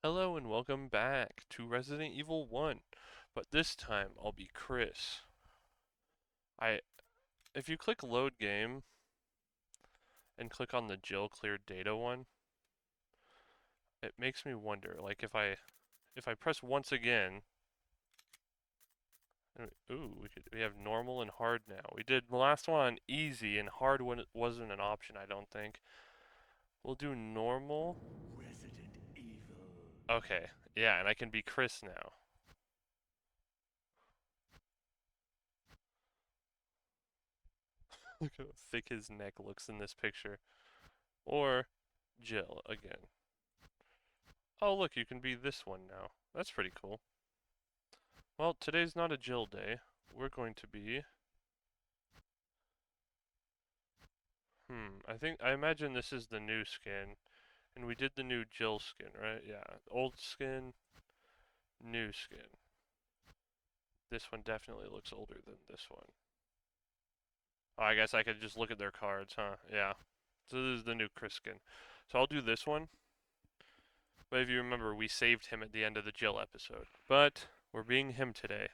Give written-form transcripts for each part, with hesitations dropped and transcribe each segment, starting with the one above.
Hello and welcome back to Resident Evil 1. But this time I'll be Chris. I if you click load game and click on the Jill cleared data one, it makes me wonder like if I press once again ooh, we have normal and hard now. We did the last one on easy and hard when it wasn't an option, I don't think. We'll do normal. Resident Evil. Okay. Yeah, and I can be Chris now. Look how thick his neck looks in this picture. Or Jill again. Oh, look, you can be this one now. That's pretty cool. Well, today's not a Jill day. We're going to be... I imagine this is the new skin. And we did the new Jill skin, right? Yeah. Old skin, new skin. This one definitely looks older than this one. Oh, I guess I could just look at their cards, huh? Yeah. So this is the new Chris skin. So I'll do this one. But if you remember, we saved him at the end of the Jill episode. But we're being him today.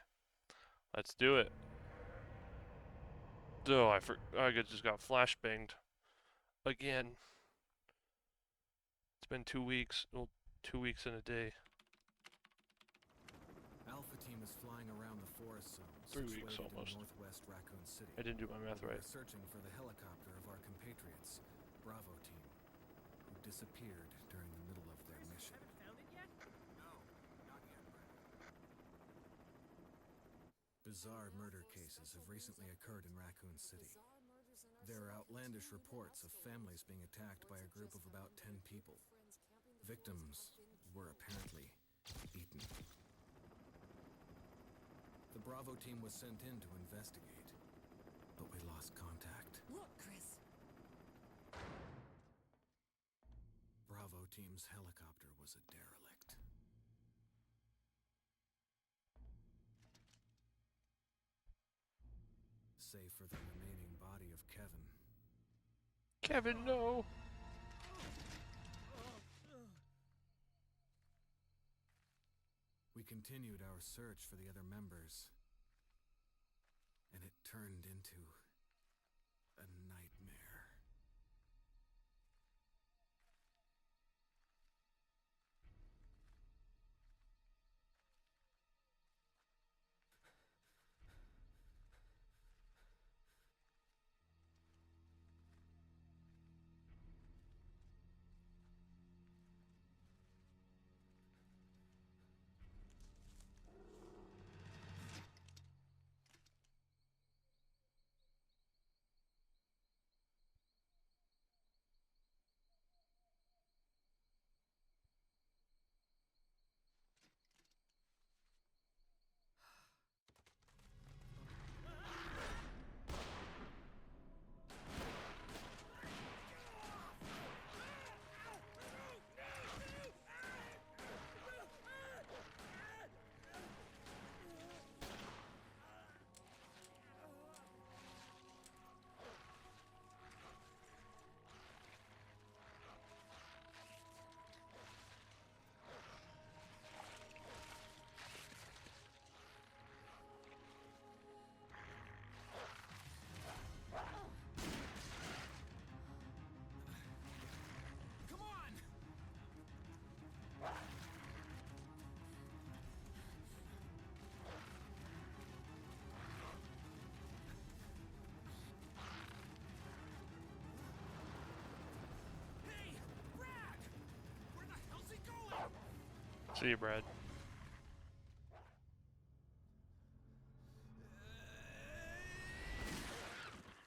Let's do it. Oh, I just got flashbanged again. It's been 2 weeks. Well, 2 weeks in a day. Alpha team is flying around the forest zone, 3 weeks situated in almost. northwest Raccoon City. I didn't do my math Where right. we're searching for the helicopter of our compatriots, Bravo team, who disappeared during the middle of their mission. Found it yet? No, not yet, Brad. Bizarre murder cases have recently occurred in Raccoon City. There are outlandish reports of families being attacked by a group of about 10 people. Victims were apparently eaten. The Bravo team was sent in to investigate, but we lost contact. Look, Chris. Bravo team's helicopter was a derelict. Save for the remaining body of Kevin. Kevin, no! We continued our search for the other members, and it turned into a nightmare. Come on! Hey, Brad! Where the hell's he going? See you, Brad.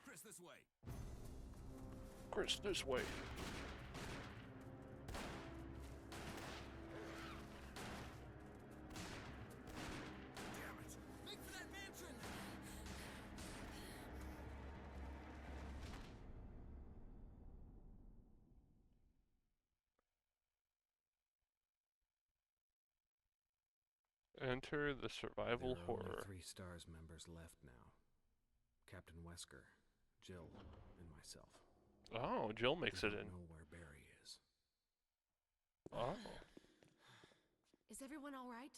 Chris, this way. Chris, this way. Damn it! Make for that mansion! Enter the survival There are horror. only 3 STARS members left now. Captain Wesker, Jill, and myself. Oh, Jill We makes it don't in. know where Barry is. Oh. Is everyone all right?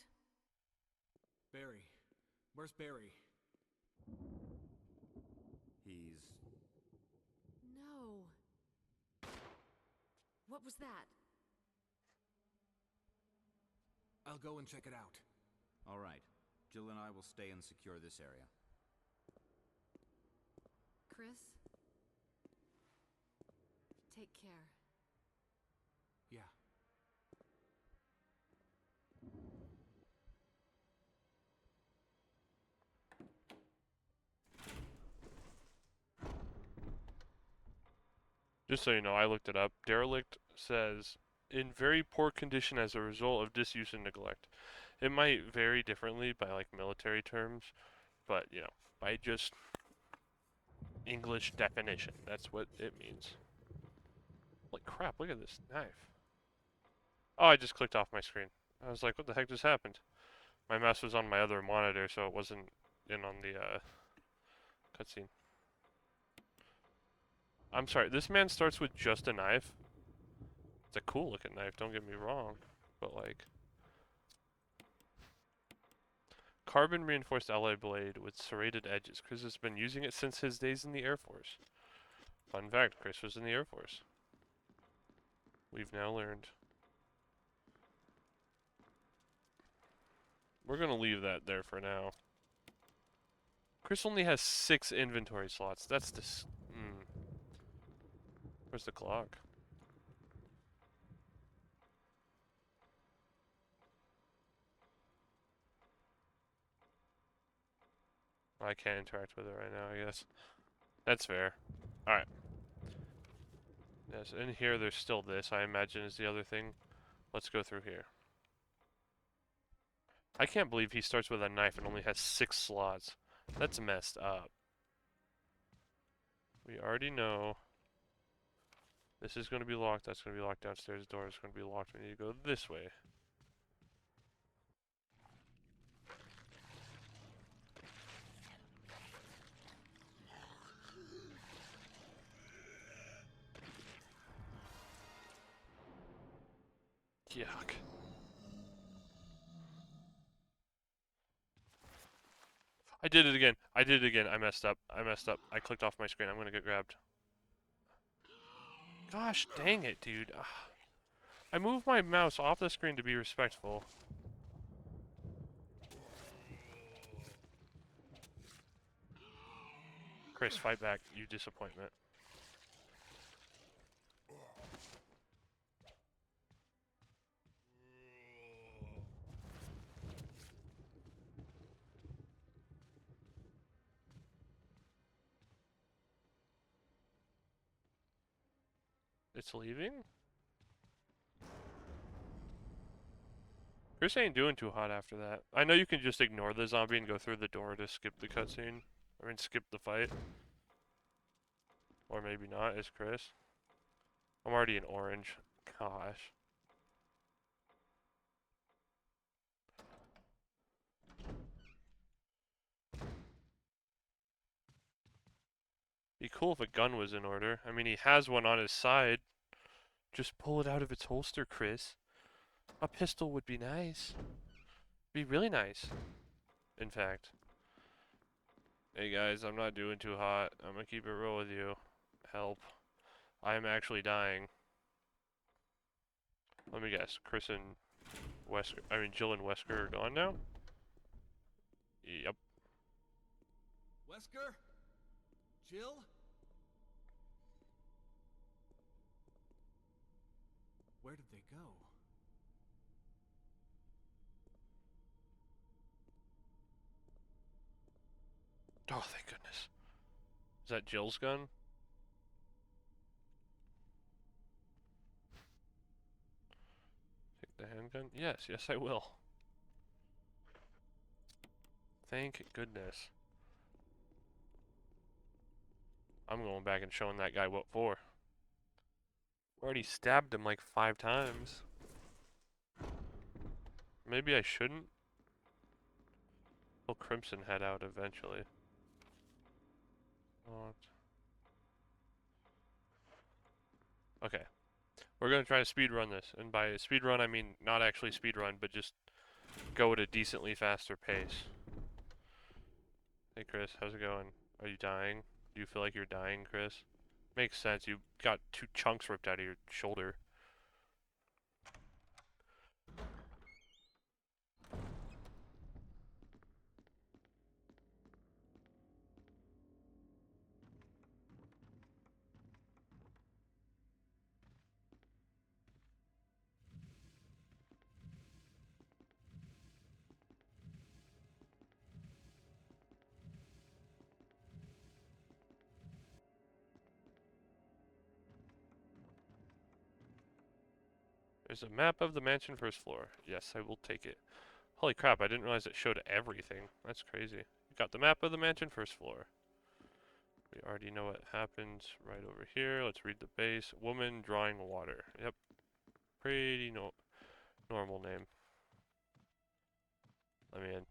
Barry. Where's Barry? He's... No. What was that? I'll go and check it out. All right. Jill and I will stay and secure this area. Chris? Take care. Yeah. Just so you know, I looked it up. Derelict says, in very poor condition as a result of disuse and neglect. It might vary differently by like military terms, but you know, by just English definition, that's what it means. Holy crap, look at this knife. Oh, I just clicked off my screen. I was like, what the heck just happened? My mouse was on my other monitor, so it wasn't in on the cutscene. I'm sorry, this man starts with just a knife. It's a cool looking knife, don't get me wrong. But like, carbon reinforced alloy blade with serrated edges. Chris has been using it since his days in the Air Force. Fun fact, Chris was in the Air Force. We've now learned. We're gonna leave that there for now. Chris only has 6 inventory slots. That's this. Where's the clock? I can't interact with it right now, I guess. That's fair. Alright. Yes, in here there's still this, I imagine, is the other thing. Let's go through here. I can't believe he starts with a knife and only has 6 slots. That's messed up. We already know this is going to be locked, that's going to be locked, downstairs door is going to be locked. We need to go this way. Yuck. I did it again. I did it again. I messed up. I messed up. I clicked off my screen. I'm going to get grabbed. Gosh dang it, dude. Ugh. I moved my mouse off the screen to be respectful. Chris, fight back, you disappointment. It's leaving? Chris ain't doing too hot after that. I know you can just ignore the zombie and go through the door to skip the cutscene. I mean, skip the fight. Or maybe not, is Chris. I'm already in orange. Gosh. Be cool if a gun was in order. I mean, he has one on his side. Just pull it out of its holster, Chris. A pistol would be nice. Be really nice. In fact. Hey guys, I'm not doing too hot. I'm gonna keep it real with you. Help. I am actually dying. Let me guess. Chris and Jill and Wesker are gone now? Yep. Wesker? Jill? Where did they go? Oh, thank goodness. Is that Jill's gun? Take the handgun? Yes, yes I will. Thank goodness. I'm going back and showing that guy what for. Already stabbed him like 5 times. Maybe I shouldn't. Will Crimson head out eventually. Okay. We're gonna try to speed run this. And by speed run I mean not actually speed run, but just go at a decently faster pace. Hey Chris, how's it going? Are you dying? Do you feel like you're dying, Chris? Makes sense. You got 2 chunks ripped out of your shoulder. There's a map of the mansion first floor. Yes, I will take it. Holy crap, I didn't realize it showed everything. That's crazy. You got the map of the mansion first floor. We already know what happens right over here. Let's read the base. Woman drawing water. Yep. Pretty normal name. Let me in.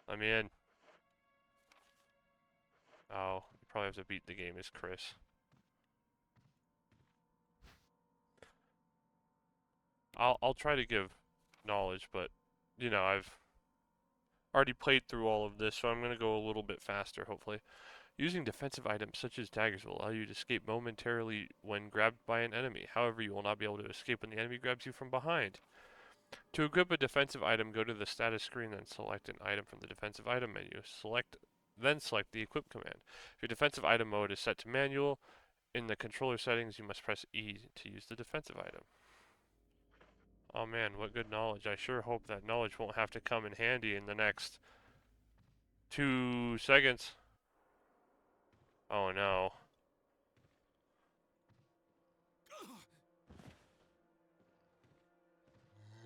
Let me in. Oh, you probably have to beat the game as Chris. I'll try to give knowledge, but you know, I've already played through all of this, so I'm going to go a little bit faster, hopefully. Using defensive items such as daggers will allow you to escape momentarily when grabbed by an enemy. However, you will not be able to escape when the enemy grabs you from behind. To equip a defensive item, go to the status screen and select an item from the defensive item menu. Then select the equip command. If your defensive item mode is set to manual, in the controller settings you must press E to use the defensive item. Oh man, what good knowledge. I sure hope that knowledge won't have to come in handy in the next 2 seconds. Oh no.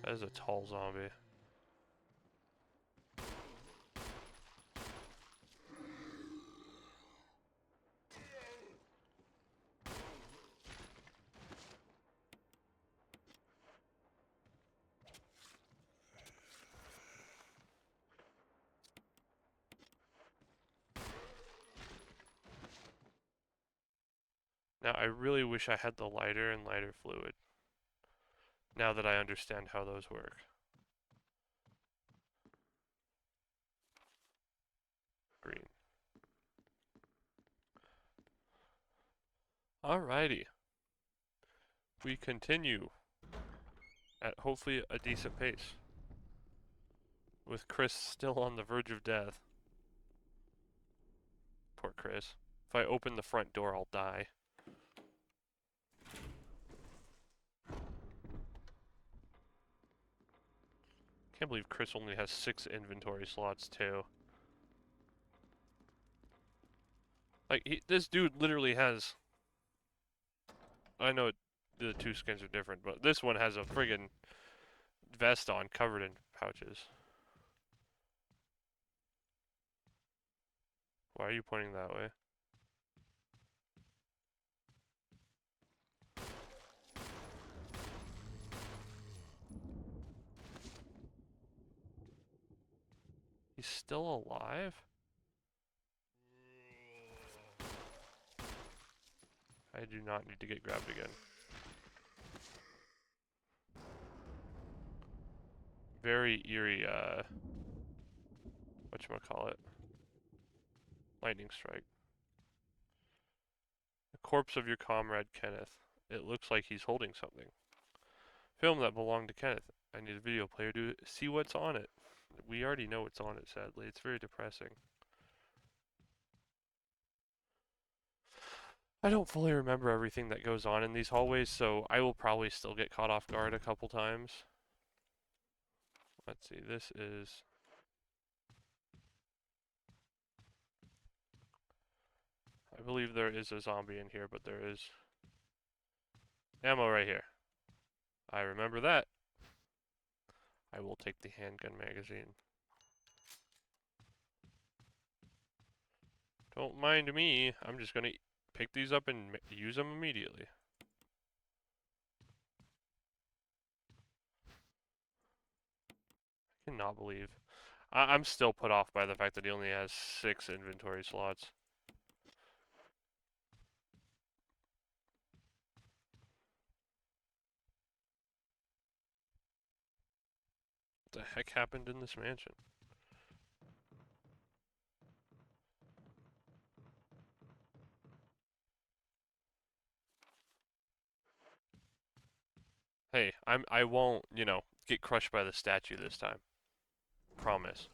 That is a tall zombie. Now I really wish I had the lighter and lighter fluid. Now that I understand how those work. Green. Alrighty. We continue at hopefully a decent pace. With Chris still on the verge of death. Poor Chris. If I open the front door, I'll die. Can't believe Chris only has 6 inventory slots too. Like, this dude literally has... I know the 2 skins are different, but this one has a friggin' vest on covered in pouches. Why are you pointing that way? He's still alive? I do not need to get grabbed again. Very eerie, whatchamacallit? Lightning strike. The corpse of your comrade Kenneth. It looks like he's holding something. Film that belonged to Kenneth. I need a video player to see what's on it. We already know what's on it, sadly. It's very depressing. I don't fully remember everything that goes on in these hallways, so I will probably still get caught off guard a couple times. Let's see, this is... I believe there is a zombie in here, but there is ammo right here. I remember that. I will take the handgun magazine. Don't mind me. I'm just gonna pick these up and use them immediately. I cannot believe. I'm still put off by the fact that he only has 6 inventory slots. the heck happened in this mansion? Hey, I won't, get crushed by the statue this time. Promise.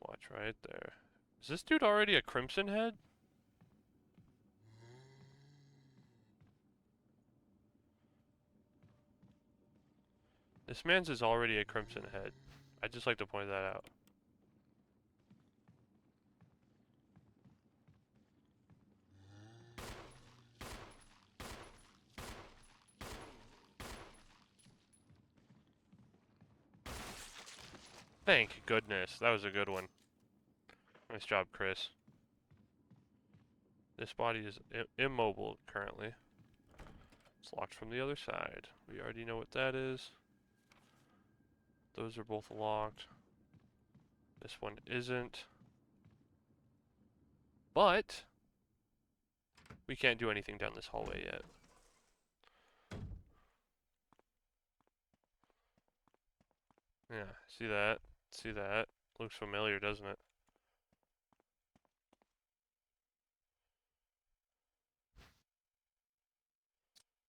Watch right there. Is this dude already a Crimson Head? This man's is already a Crimson Head. I'd just like to point that out. Thank goodness. That was a good one. Nice job, Chris. This body is immobile currently. It's locked from the other side. We already know what that is. Those are both locked. This one isn't. But we can't do anything down this hallway yet. Yeah, see that? See that? Looks familiar, doesn't it?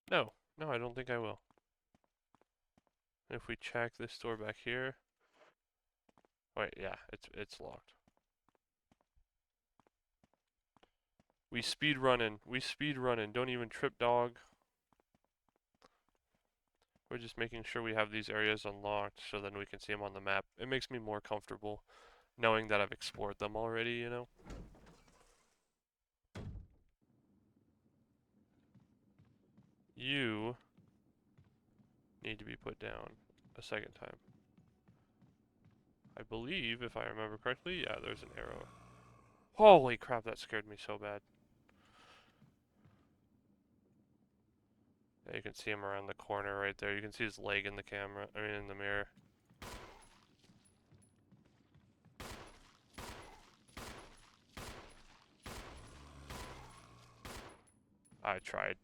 No, I don't think I will. If we check this door back here. Wait, yeah, it's locked. We speed running. Don't even trip, dog. We're just making sure we have these areas unlocked so then we can see them on the map. It makes me more comfortable knowing that I've explored them already, you know? You need to be put down a second time. I believe, if I remember correctly, yeah, there's an arrow. Holy crap, that scared me so bad. Yeah, you can see him around the corner right there. You can see his leg in the camera, in the mirror. I tried.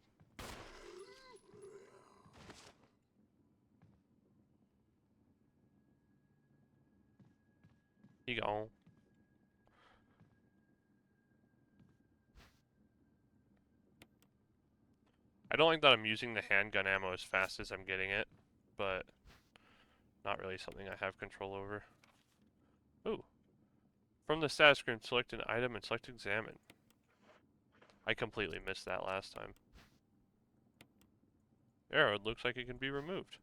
He gone. I don't like that I'm using the handgun ammo as fast as I'm getting it, but not really something I have control over. Ooh. From the status screen, select an item and select examine. I completely missed that last time. Arrow, it looks like it can be removed.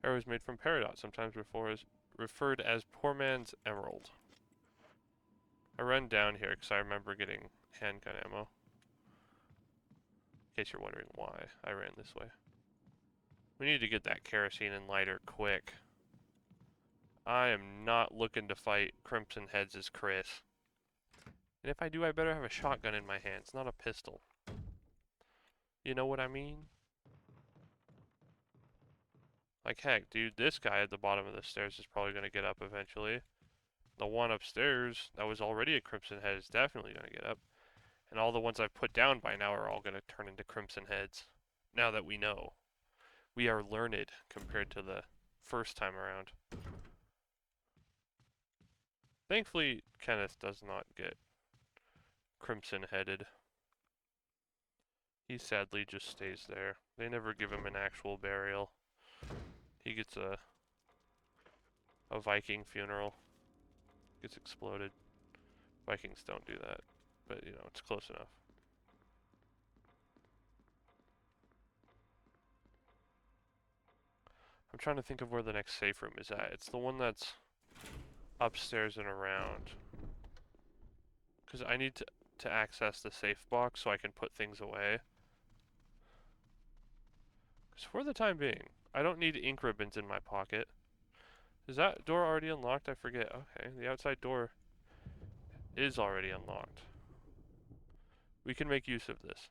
Arrow is made from peridot, sometimes referred as poor man's emerald. I ran down here because I remember getting handgun ammo. In case you're wondering why I ran this way. We need to get that kerosene and lighter quick. I am not looking to fight Crimson Heads as Chris. And if I do, I better have a shotgun in my hands, not a pistol. You know what I mean? Like, heck, dude, this guy at the bottom of the stairs is probably going to get up eventually. The one upstairs that was already a Crimson Head is definitely going to get up. And all the ones I've put down by now are all going to turn into Crimson Heads. Now that we know. We are learned compared to the first time around. Thankfully, Kenneth does not get crimson-headed. He sadly just stays there. They never give him an actual burial. He gets a Viking funeral. Gets exploded. Vikings don't do that, but you know, it's close enough. I'm trying to think of where the next safe room is at. It's the one that's upstairs and around. Because I need to access the safe box so I can put things away. Because for the time being, I don't need ink ribbons in my pocket. Is that door already unlocked? I forget. Okay, the outside door is already unlocked. We can make use of this.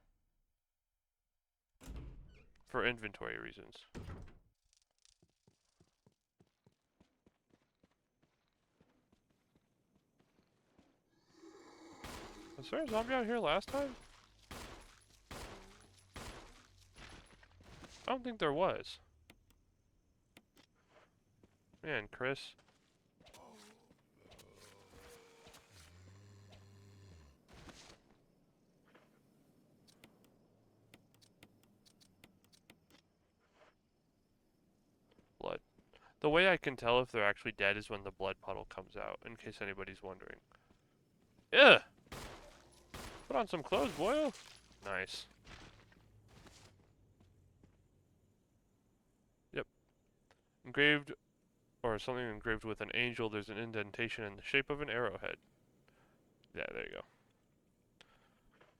For inventory reasons. Was there a zombie out here last time? I don't think there was. Man, Chris. Blood. The way I can tell if they're actually dead is when the blood puddle comes out, in case anybody's wondering. Ugh! Put on some clothes, boyo! Nice. Yep. Engraved, or something engraved with an angel, there's an indentation in the shape of an arrowhead. Yeah, there you go.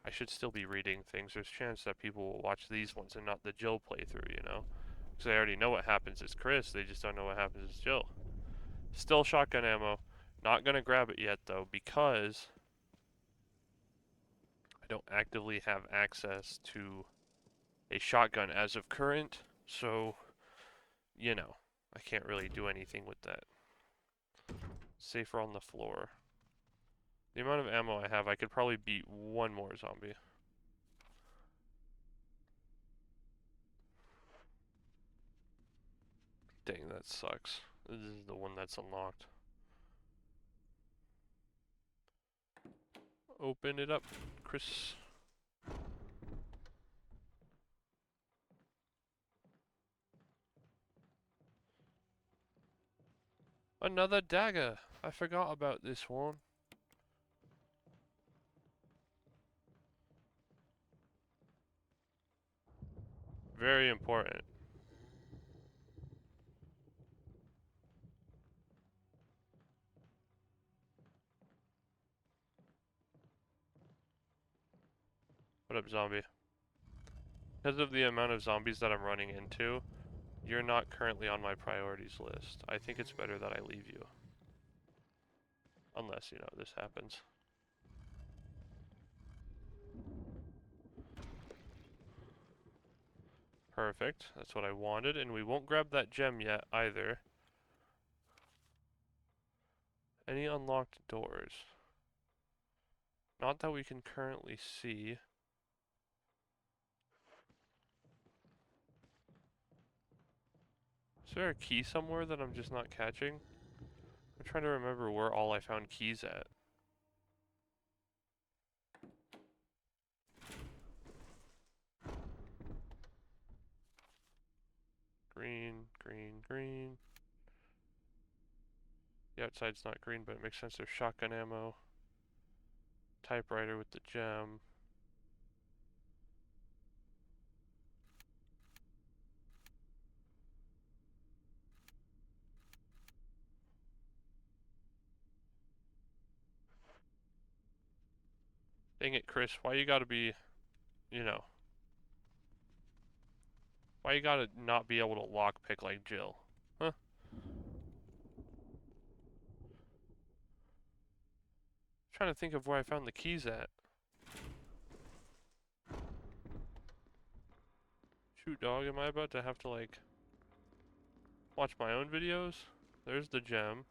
I should still be reading things. There's a chance that people will watch these ones and not the Jill playthrough, you know? Because they already know what happens as Chris, they just don't know what happens as Jill. Still shotgun ammo. Not gonna grab it yet, though, because I don't actively have access to a shotgun as of current, so, you know, I can't really do anything with that. Safer on the floor. The amount of ammo I have, I could probably beat one more zombie. Dang, that sucks. This is the one that's unlocked. Open it up, Chris. Another dagger. I forgot about this one. Very important. What up, zombie? Because of the amount of zombies that I'm running into, you're not currently on my priorities list. I think it's better that I leave you. Unless, you know, this happens. Perfect. That's what I wanted, and we won't grab that gem yet either. Any unlocked doors? Not that we can currently see. Is there a key somewhere that I'm just not catching? I'm trying to remember where all I found keys at. Green, green, green. The outside's not green, but it makes sense. There's shotgun ammo. Typewriter with the gem. Dang it, Chris. Why you gotta be, you know. Why you gotta not be able to lockpick like Jill? Huh? Trying to think of where I found the keys at. Shoot, dog, am I about to have to, like, watch my own videos? There's the gem.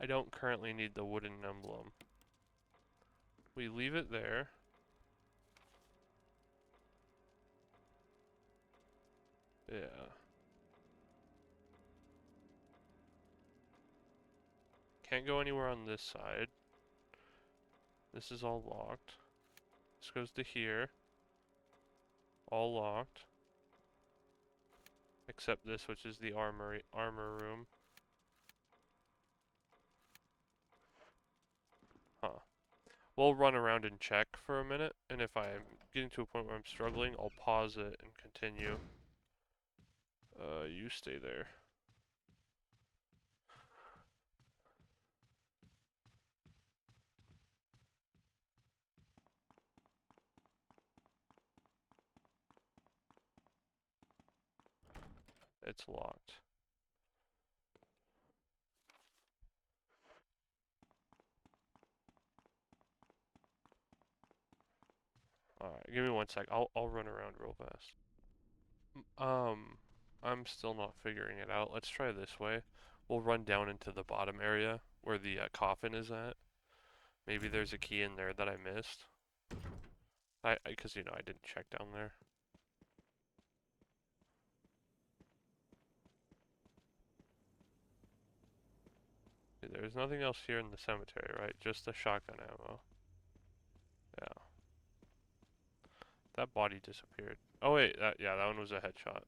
I don't currently need the wooden emblem. We leave it there. Yeah. Can't go anywhere on this side. This is all locked. This goes to here. All locked. Except this, which is the armor room. Huh. We'll run around and check for a minute, and if I'm getting to a point where I'm struggling, I'll pause it and continue. You stay there. It's locked. Alright, give me 1 sec. I'll run around real fast. I'm still not figuring it out. Let's try this way. We'll run down into the bottom area where the coffin is at. Maybe there's a key in there that I missed. Because you know I didn't check down there. There's nothing else here in the cemetery, right? Just the shotgun ammo. Yeah. That body disappeared. Oh wait, yeah, that one was a headshot.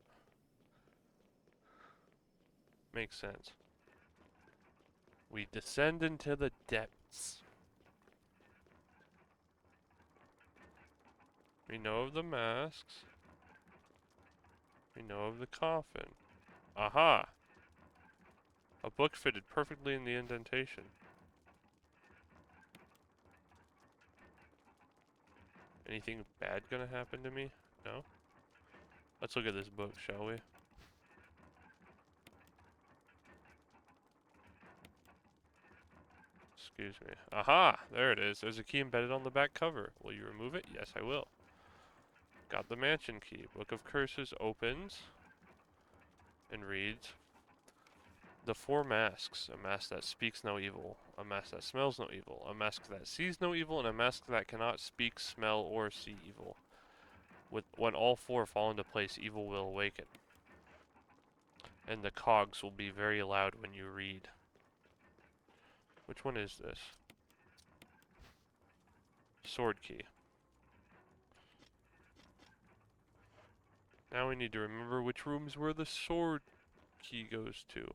Makes sense. We descend into the depths. We know of the masks. We know of the coffin. Aha! A book fitted perfectly in the indentation. Anything bad gonna happen to me? No? Let's look at this book, shall we? Excuse me. Aha! There it is. There's a key embedded on the back cover. Will you remove it? Yes, I will. Got the mansion key. Book of Curses opens and reads, "The four masks. A mask that speaks no evil. A mask that smells no evil. A mask that sees no evil. And a mask that cannot speak, smell, or see evil. When all four fall into place, evil will awaken. And the cogs will be very loud when you read." Which one is this? Sword key. Now we need to remember which rooms where the sword key goes to.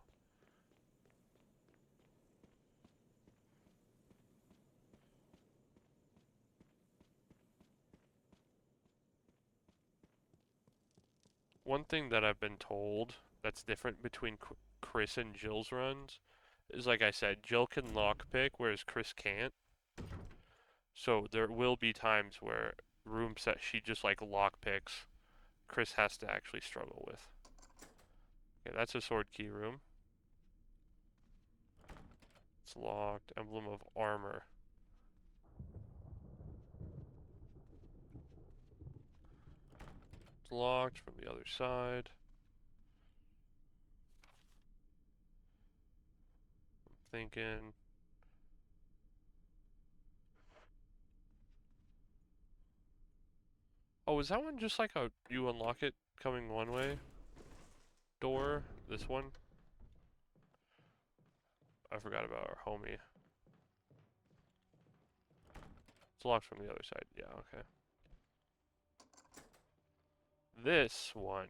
One thing that I've been told that's different between Chris and Jill's runs is, like I said, Jill can lockpick, whereas Chris can't. So there will be times where rooms that she just like lockpicks, Chris has to actually struggle with. Okay, that's a sword key room. It's locked. Emblem of armor. It's locked from the other side. I'm thinking. Oh, is that one just like a you unlock it coming one way door? This one? I forgot about our homie. It's locked from the other side. Yeah, okay. This one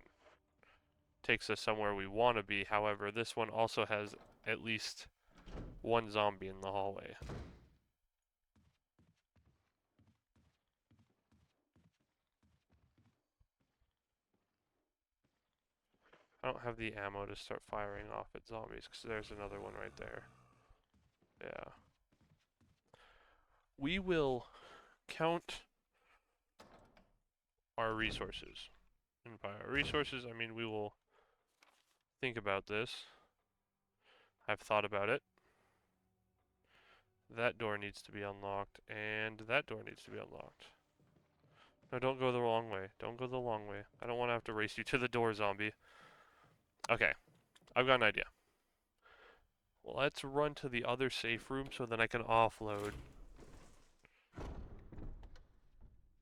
takes us somewhere we want to be. However, this one also has at least one zombie in the hallway. I don't have the ammo to start firing off at zombies because there's another one right there. Yeah. We will count our resources. And by our resources, I mean we will think about this. I've thought about it. That door needs to be unlocked, and that door needs to be unlocked. No, don't go the wrong way. Don't go the long way. I don't want to have to race you to the door, zombie. Okay, I've got an idea. Let's run to the other safe room so then I can offload.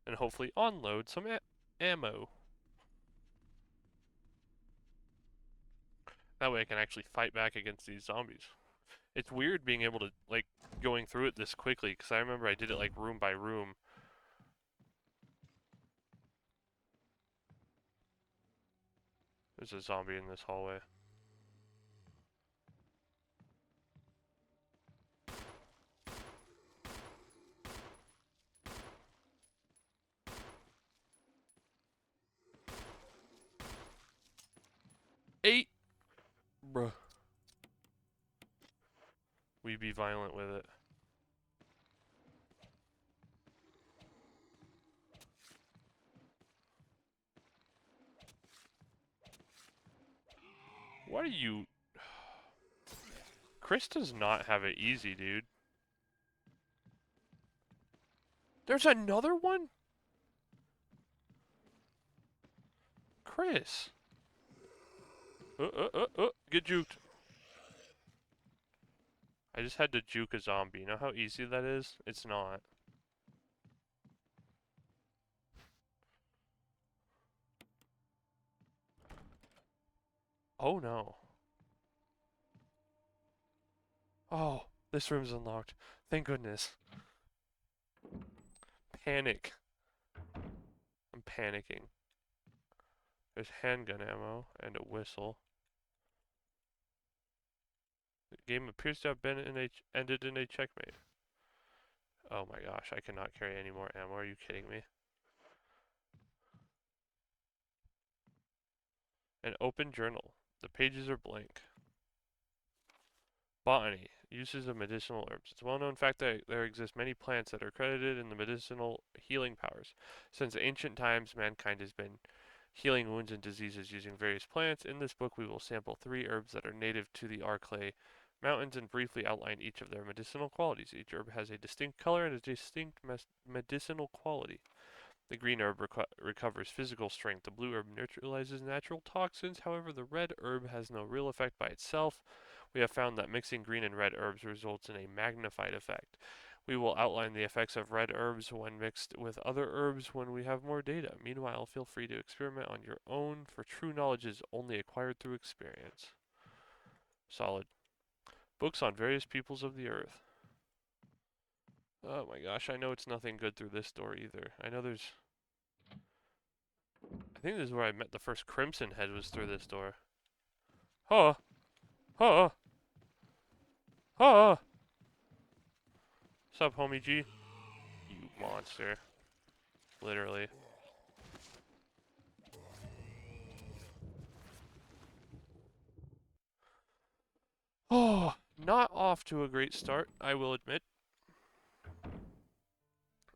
And hopefully unload some ammo. That way I can actually fight back against these zombies. It's weird being able to, like, going through it this quickly, because I remember I did it, like, room by room. There's a zombie in this hallway. Eight! Bruh. We be violent with it. What are you... Chris does not have it easy, dude. There's another one? Chris. Get juked. I just had to juke a zombie. You know how easy that is? It's not. Oh no. Oh, this room's unlocked. Thank goodness. Panic. I'm panicking. There's handgun ammo and a whistle. The game appears to have been ended in a checkmate. Oh my gosh, I cannot carry any more ammo. Are you kidding me? An open journal. The pages are blank. Botany. Uses of medicinal herbs. It's a well-known fact that there exist many plants that are credited in the medicinal healing powers. Since ancient times, mankind has been healing wounds and diseases using various plants. In this book, we will sample 3 herbs that are native to the Arklay Mountains and briefly outline each of their medicinal qualities. Each herb has a distinct color and a distinct medicinal quality. The green herb recovers physical strength. The blue herb neutralizes natural toxins. However, the red herb has no real effect by itself. We have found that mixing green and red herbs results in a magnified effect. We will outline the effects of red herbs when mixed with other herbs when we have more data. Meanwhile, feel free to experiment on your own, for true knowledge is only acquired through experience. Solid. Books on various peoples of the earth. Oh my gosh, I know it's nothing good through this door either. I know there's... I think this is where I met the first Crimson Head, was through this door. Huh! Huh! Huh! Sup, homie G? You monster. Literally. Oh, not off to a great start, I will admit.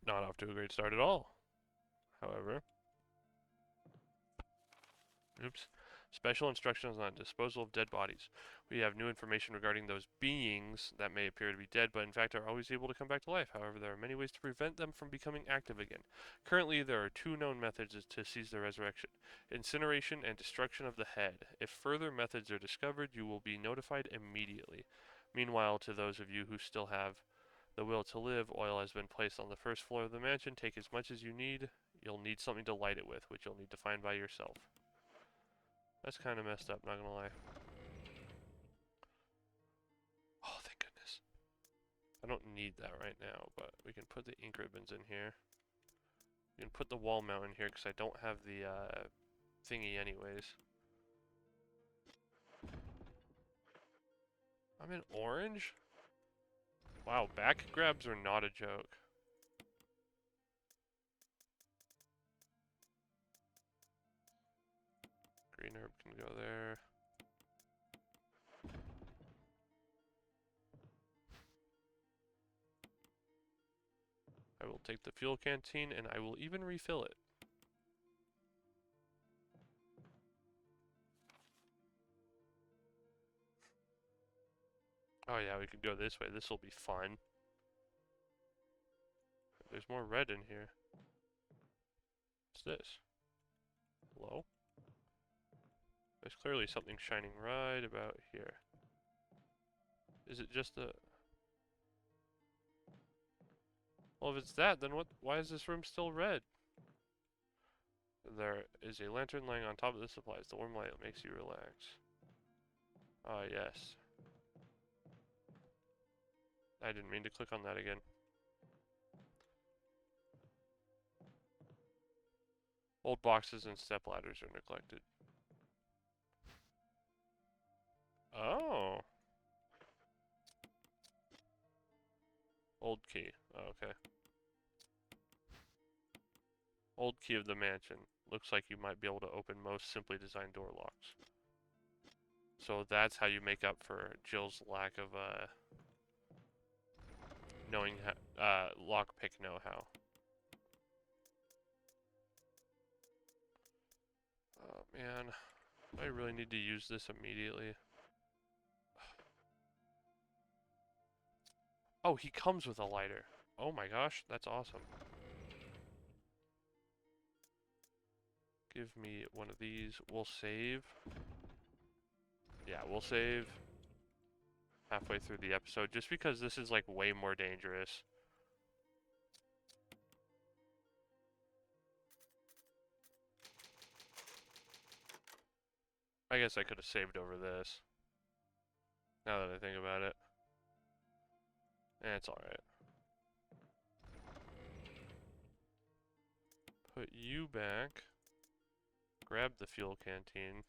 Not off to a great start at all. However. Oops. Special instructions on disposal of dead bodies. We have new information regarding those beings that may appear to be dead, but in fact are always able to come back to life. However, there are many ways to prevent them from becoming active again. Currently, there are 2 known methods to seize their resurrection: incineration and destruction of the head. If further methods are discovered, you will be notified immediately. Meanwhile, to those of you who still have the will to live, oil has been placed on the first floor of the mansion. Take as much as you need. You'll need something to light it with, which you'll need to find by yourself. That's kind of messed up, not gonna lie. Oh, thank goodness. I don't need that right now, but we can put the ink ribbons in here. We can put the wall mount in here because I don't have the thingy anyways. I'm in orange? Wow, back grabs are not a joke. Green herb can go there. I will take the fuel canteen and I will even refill it. Oh yeah, we could go this way. This will be fun. There's more red in here. What's this? Hello? There's clearly something shining right about here. Is it just a... Well, if it's that, then what? Why is this room still red? There is a lantern laying on top of the supplies. The warm light makes you relax. Ah, yes. I didn't mean to click on that again. Old boxes and step ladders are neglected. Oh. Old key. Oh, okay. Old key of the mansion. Looks like you might be able to open most simply designed door locks. So that's how you make up for Jill's lack of knowing lockpick know-how. Oh man, I really need to use this immediately. Oh, he comes with a lighter. Oh my gosh, that's awesome. Give me one of these. We'll save. Yeah, we'll save halfway through the episode just because this is like way more dangerous. I guess I could have saved over this. Now that I think about it. It's alright. Put you back. Grab the fuel canteen.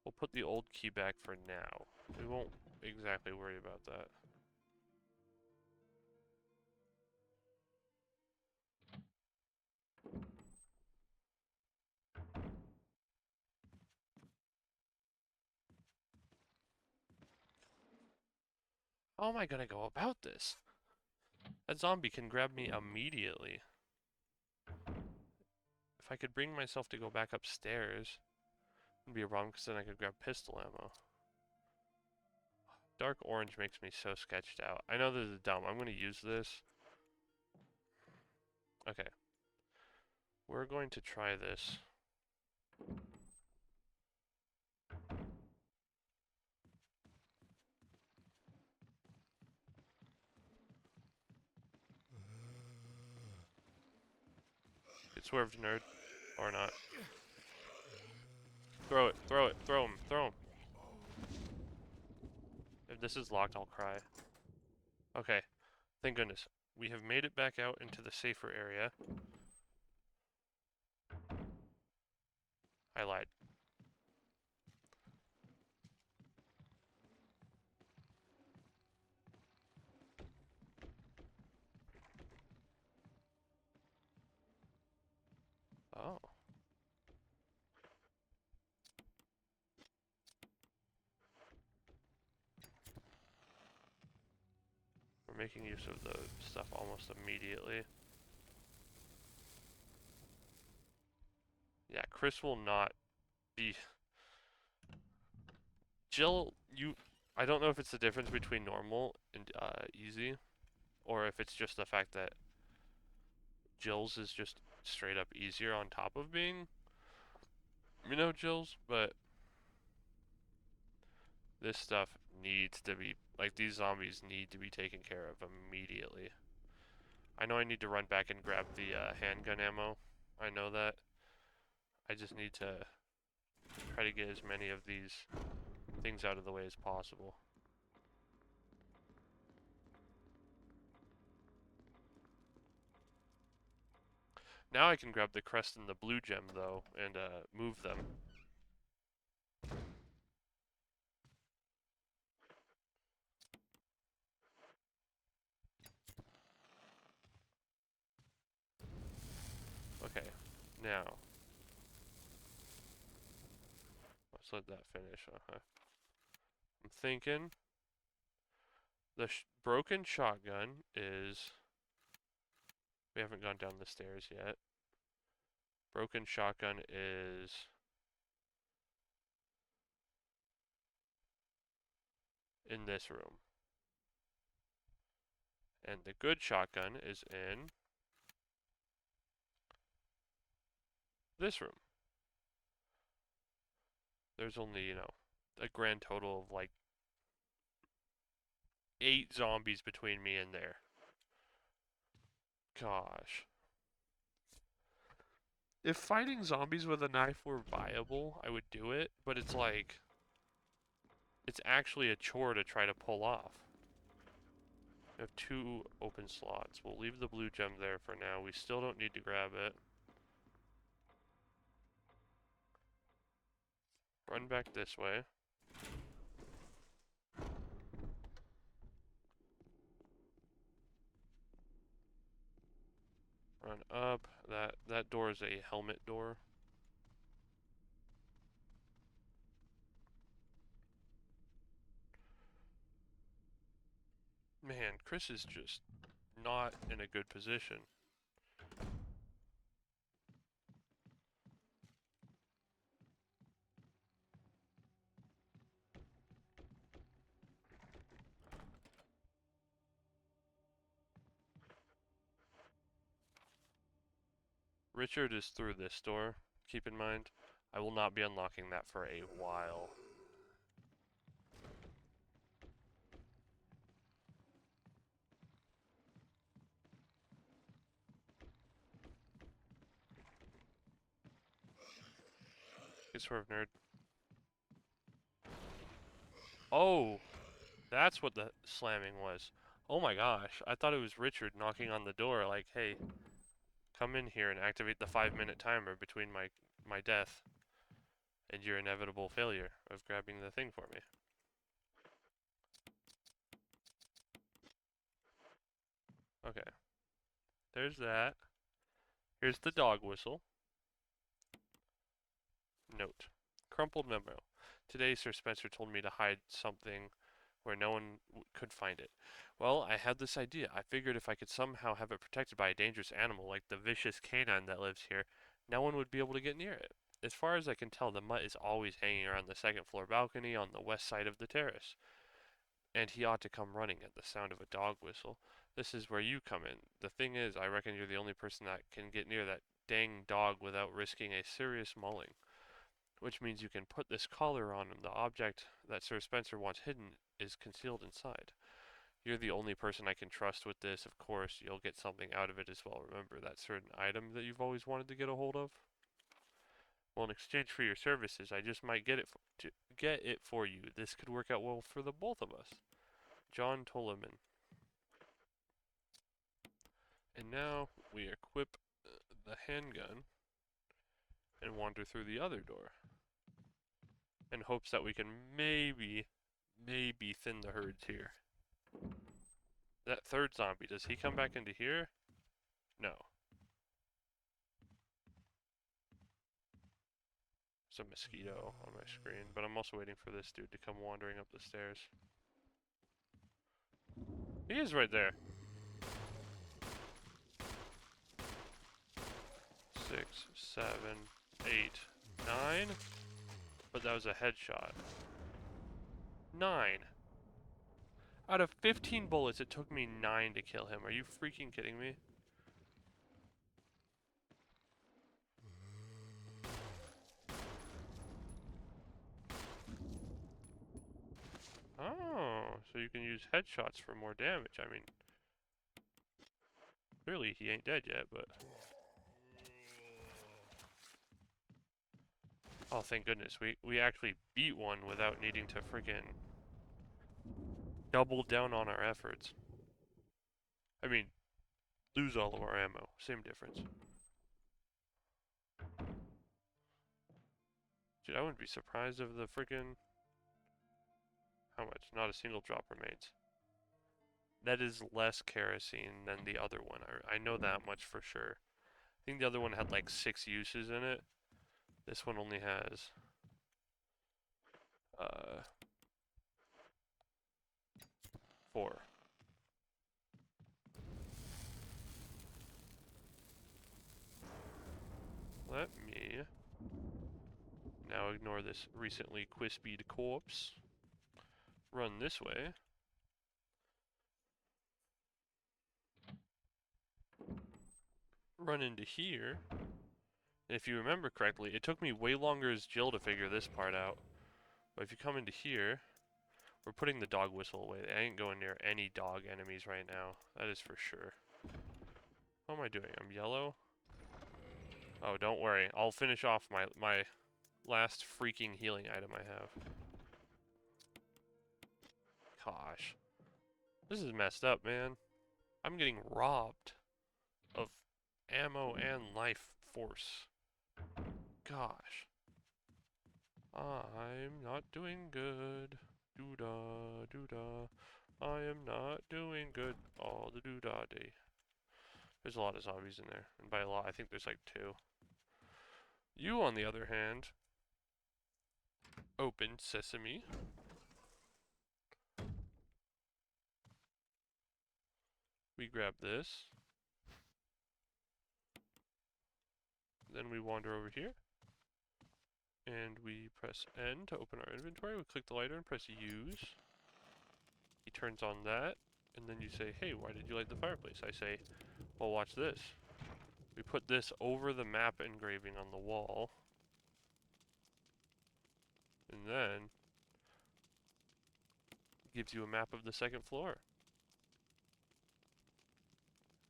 We'll put the old key back for now. We won't exactly worry about that. How am I gonna go about this? That zombie can grab me immediately. If I could bring myself to go back upstairs, it would be a problem because then I could grab pistol ammo. Dark orange makes me so sketched out. I know this is dumb. I'm going to use this. Okay. We're going to try this. Get swerved, nerd. Or not. Throw it, throw it, throw him, throw him. If this is locked, I'll cry. Okay. Thank goodness. We have made it back out into the safer area. I lied. Oh. We're making use of the stuff almost immediately. Yeah, Chris will not be... Jill, I don't know if it's the difference between normal and easy, or if it's just the fact that Jill's is just straight up easier on top of being, Jill's, but this stuff needs to be, like, these zombies need to be taken care of immediately. I know I need to run back and grab the handgun ammo. I know that. I just need to try to get as many of these things out of the way as possible. Now I can grab the crest and the blue gem, though, and move them. Okay, now. Let's let that finish. I'm thinking the broken shotgun is... We haven't gone down the stairs yet. Broken shotgun is... in this room. And the good shotgun is in... this room. There's only, a grand total of like 8 zombies between me and there. Gosh. If fighting zombies with a knife were viable, I would do it, but it's like, it's actually a chore to try to pull off. We have 2 open slots. We'll leave the blue gem there for now. We still don't need to grab it. Run back this way. Run up. That door is a helmet door. Man, Chris is just not in a good position. Richard is through this door. Keep in mind, I will not be unlocking that for a while. Get swerve, nerd. Oh, that's what the slamming was. Oh my gosh, I thought it was Richard knocking on the door like, hey, come in here and activate the 5-minute timer between my death and your inevitable failure of grabbing the thing for me. Okay, there's that. Here's the dog whistle. Note. Crumpled memo. Today, Sir Spencer told me to hide something where no one could find it. Well, I had this idea. I figured if I could somehow have it protected by a dangerous animal like the vicious canine that lives here, no one would be able to get near it. As far as I can tell, the mutt is always hanging around the second floor balcony on the west side of the terrace, and he ought to come running at the sound of a dog whistle. This is where you come in. The thing is, I reckon you're the only person that can get near that dang dog without risking a serious mauling. Which means you can put this collar on and the object that Sir Spencer wants hidden is concealed inside. You're the only person I can trust with this. Of course, you'll get something out of it as well. Remember that certain item that you've always wanted to get a hold of? Well, in exchange for your services, I just might get it for you. This could work out well for the both of us. John Tolleman. And now we equip the handgun and wander through the other door in hopes that we can maybe thin the herds here. That third zombie, does he come back into here? No. There's a mosquito on my screen, but I'm also waiting for this dude to come wandering up the stairs. He is right there. 6, 7, 8, 9. But that was a headshot. 9. Out of 15 bullets, it took me 9 to kill him. Are you freaking kidding me? Oh, so you can use headshots for more damage. I mean, clearly he ain't dead yet, but... Oh, thank goodness. We actually beat one without needing to freaking double down on our efforts. I mean, lose all of our ammo. Same difference. Dude, I wouldn't be surprised if the freaking... How much? Not a single drop remains. That is less kerosene than the other one. I know that much for sure. I think the other one had like 6 uses in it. This one only has... 4. Let me now ignore this recently quispied corpse. Run this way. Run into here. And if you remember correctly, it took me way longer as Jill to figure this part out. But if you come into here, we're putting the dog whistle away. I ain't going near any dog enemies right now. That is for sure. How am I doing? I'm yellow? Oh, don't worry. I'll finish off my last freaking healing item I have. Gosh. This is messed up, man. I'm getting robbed of ammo and life force. Gosh. I'm not doing good. Doo-da, doo-da. I am not doing good all the doo-da-day. There's a lot of zombies in there. And by a lot, I think there's like 2. You, on the other hand, open sesame. We grab this. Then we wander over here. And we press N to open our inventory. We click the lighter and press use. He turns on that. And then you say, hey, why did you light the fireplace? I say, well, watch this. We put this over the map engraving on the wall. And then it gives you a map of the second floor.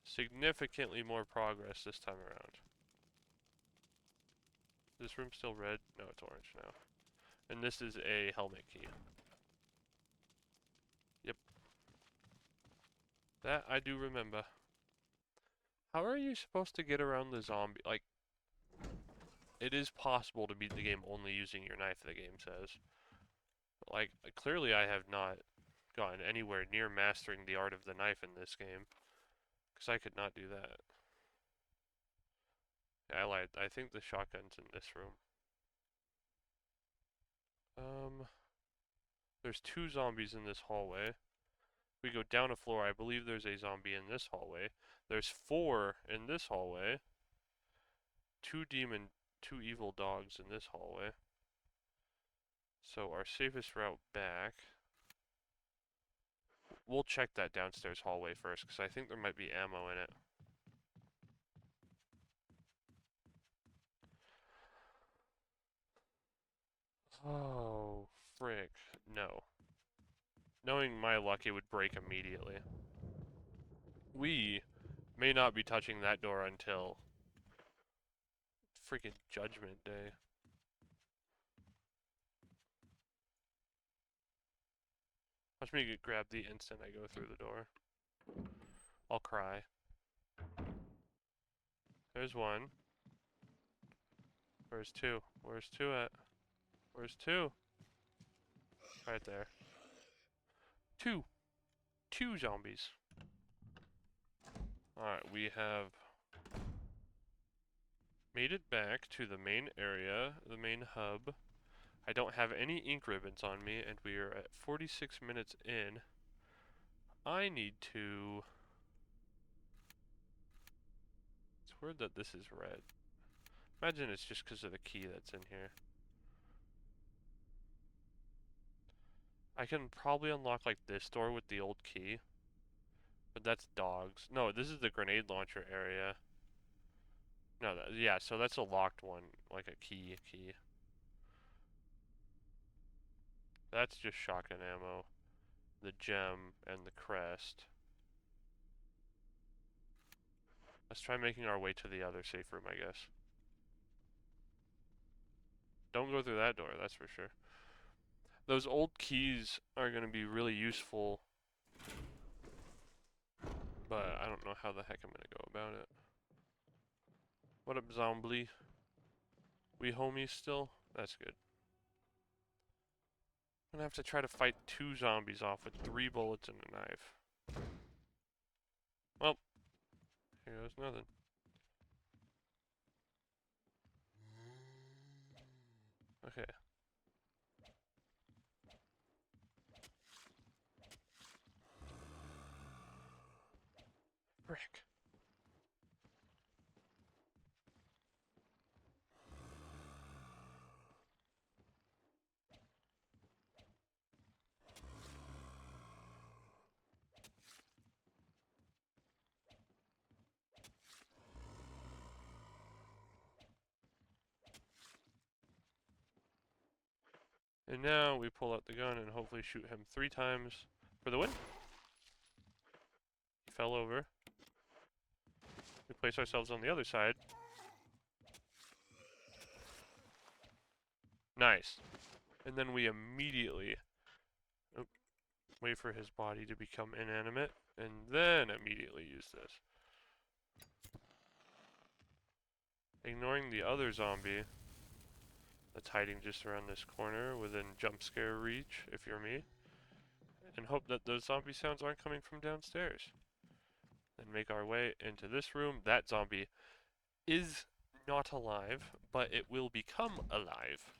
Significantly more progress this time around. This room's still red? No, it's orange now. And this is a helmet key. That I do remember. How are you supposed to get around the zombie? Like, it is possible to beat the game only using your knife, the game says. Like, clearly I have not gotten anywhere near mastering the art of the knife in this game. Because I could not do that. Yeah, I lied. I think the shotgun's in this room. There's 2 zombies in this hallway. We go down a floor, I believe there's a zombie in this hallway. There's 4 in this hallway. 2 evil dogs in this hallway. So our safest route back. We'll check that downstairs hallway first, because I think there might be ammo in it. Oh, frick. No. Knowing my luck, it would break immediately. We may not be touching that door until freaking Judgment Day. Watch me get grabbed the instant I go through the door. I'll cry. There's 1. Where's 2? Where's 2 at? Where's 2? Right there. 2. 2 zombies. Alright, we have made it back to the main area, the main hub. I don't have any ink ribbons on me, and we are at 46 minutes in. I need to... It's weird that this is red. Imagine it's just because of the key that's in here. I can probably unlock like this door with the old key. But that's dogs. No, this is the grenade launcher area. No, yeah, so that's a locked one. Like a key. That's just shotgun ammo. The gem and the crest. Let's try making our way to the other safe room, I guess. Don't go through that door, that's for sure. Those old keys are going to be really useful, but I don't know how the heck I'm going to go about it. What up, zombie? We homies still? That's good. I'm going to have to try to fight 2 zombies off with 3 bullets and a knife. Well, here goes nothing. Okay. Frick. And now we pull out the gun and hopefully shoot him 3 times for the win. He fell over. We place ourselves on the other side. Nice. And then we immediately wait for his body to become inanimate, and then immediately use this. Ignoring the other zombie that's hiding just around this corner within jump scare reach, if you're me, and hope that those zombie sounds aren't coming from downstairs. Then make our way into this room. That zombie is not alive, but it will become alive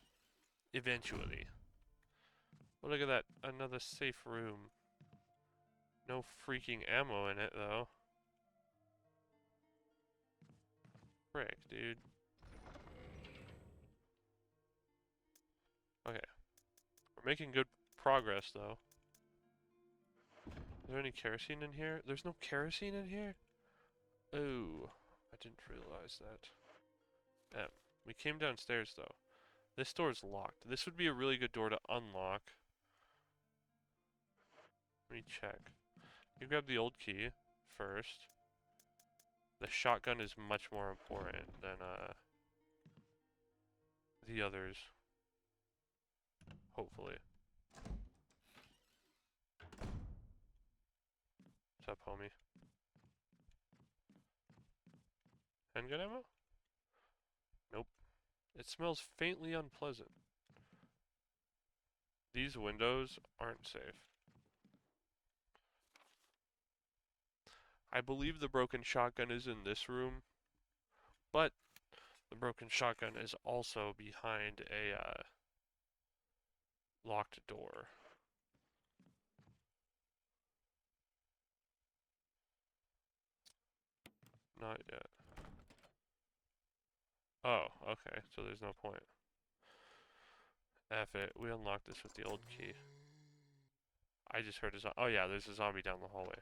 eventually. Well, look at that, another safe room. No freaking ammo in it, though. Frick, dude. Okay. We're making good progress, though. Is there any kerosene in here? There's no kerosene in here? Oh, I didn't realize that. We came downstairs, though. This door's locked. This would be a really good door to unlock. Let me check. You grab the old key first. The shotgun is much more important than the others. Hopefully. What's up, homie? Handgun ammo? Nope. It smells faintly unpleasant. These windows aren't safe. I believe the broken shotgun is in this room, but the broken shotgun is also behind a locked door. Not yet. Oh, okay, so there's no point. F it, we unlocked this with the old key. I just heard a oh yeah, there's a zombie down the hallway.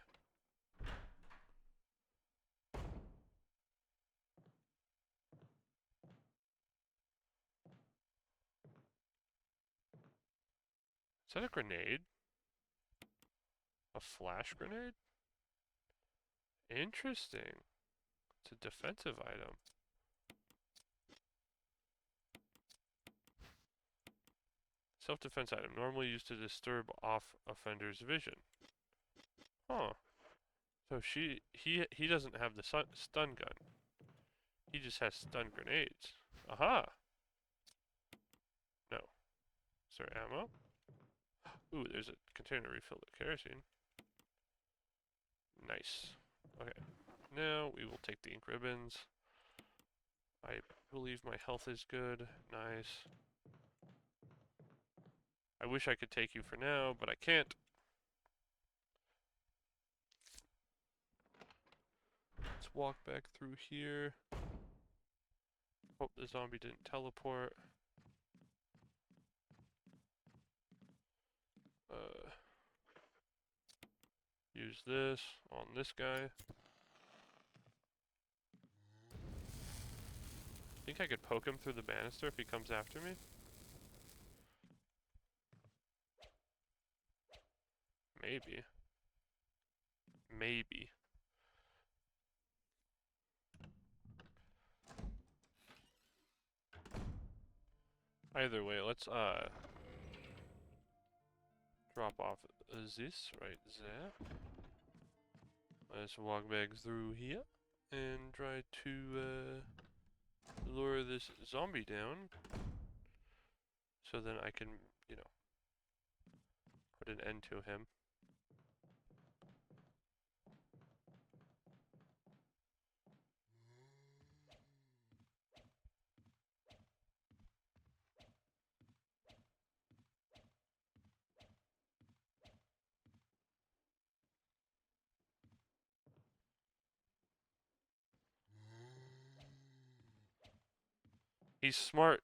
Is that a grenade? A flash grenade? Interesting. It's a defensive item. Self-defense item, normally used to disturb off offender's vision. Huh. So he doesn't have the stun gun. He just has stun grenades. Aha! No. Is there ammo? Ooh, there's a container refilled with kerosene. Nice. Okay. Now we will take the ink ribbons. I believe my health is good. Nice. I wish I could take you for now, but I can't. Let's walk back through here. Hope the zombie didn't teleport. Use this on this guy. Think I could poke him through the banister if he comes after me? Maybe. Maybe. Either way, let's drop off this right there. Let's walk back through here and try to lure this zombie down so then I can, you know, put an end to him. He's smart.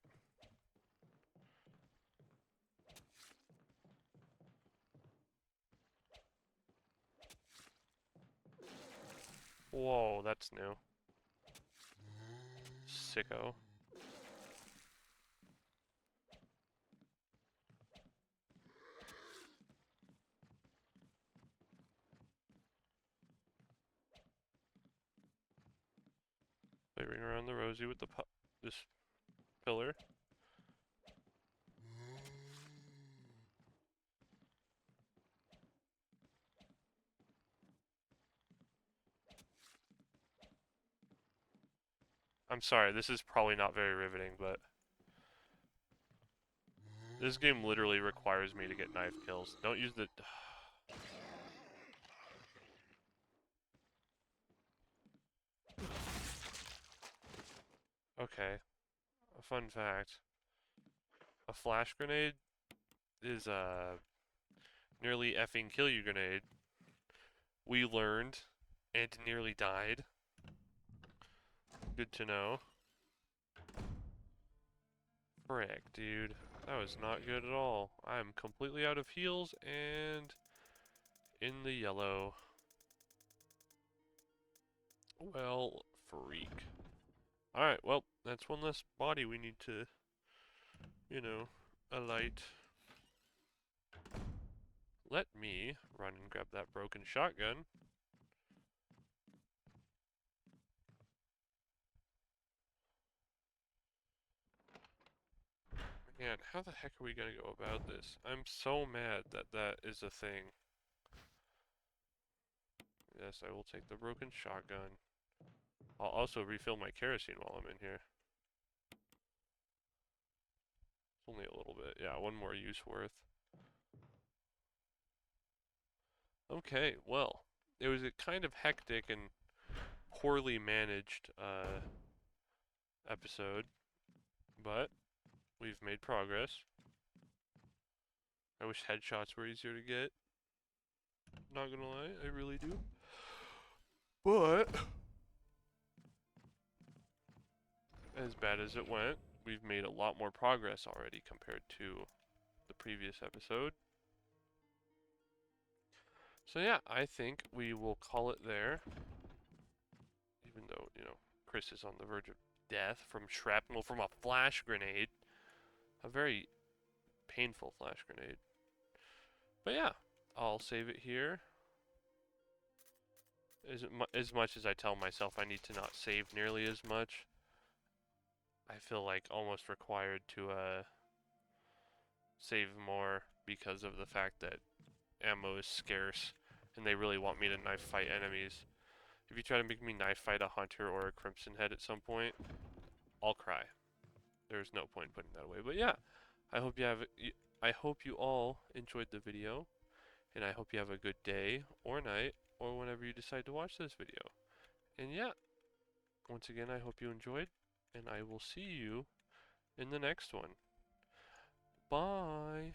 Whoa, that's new. Sicko. Waving around the rosy with the this pillar. I'm sorry, this is probably not very riveting, but this game literally requires me to get knife kills. Don't use the... Okay. A fun fact. A flash grenade is a nearly effing kill you grenade. We learned and nearly died. Good to know. Frick, dude. That was not good at all. I'm completely out of heals and in the yellow. Well, freak. Alright, well, that's one less body we need to, you know, alight. Let me run and grab that broken shotgun. Man, how the heck are we gonna go about this? I'm so mad that that is a thing. Yes, I will take the broken shotgun. I'll also refill my kerosene while I'm in here. Only a little bit. Yeah, one more use worth. Okay, well, it was a kind of hectic and poorly managed episode, but we've made progress. I wish headshots were easier to get. Not gonna lie, I really do. But as bad as it went, we've made a lot more progress already compared to the previous episode. So yeah, I think we will call it there. Even though, you know, Chris is on the verge of death from shrapnel from a flash grenade. A very painful flash grenade. But yeah, I'll save it here. As much as I tell myself I need to not save nearly as much, I feel like almost required to save more because of the fact that ammo is scarce and they really want me to knife fight enemies. If you try to make me knife fight a hunter or a crimson head at some point, I'll cry. There's no point in putting that away. But yeah, I hope you all enjoyed the video, and I hope you have a good day or night or whenever you decide to watch this video. And yeah, once again, I hope you enjoyed, and I will see you in the next one. Bye.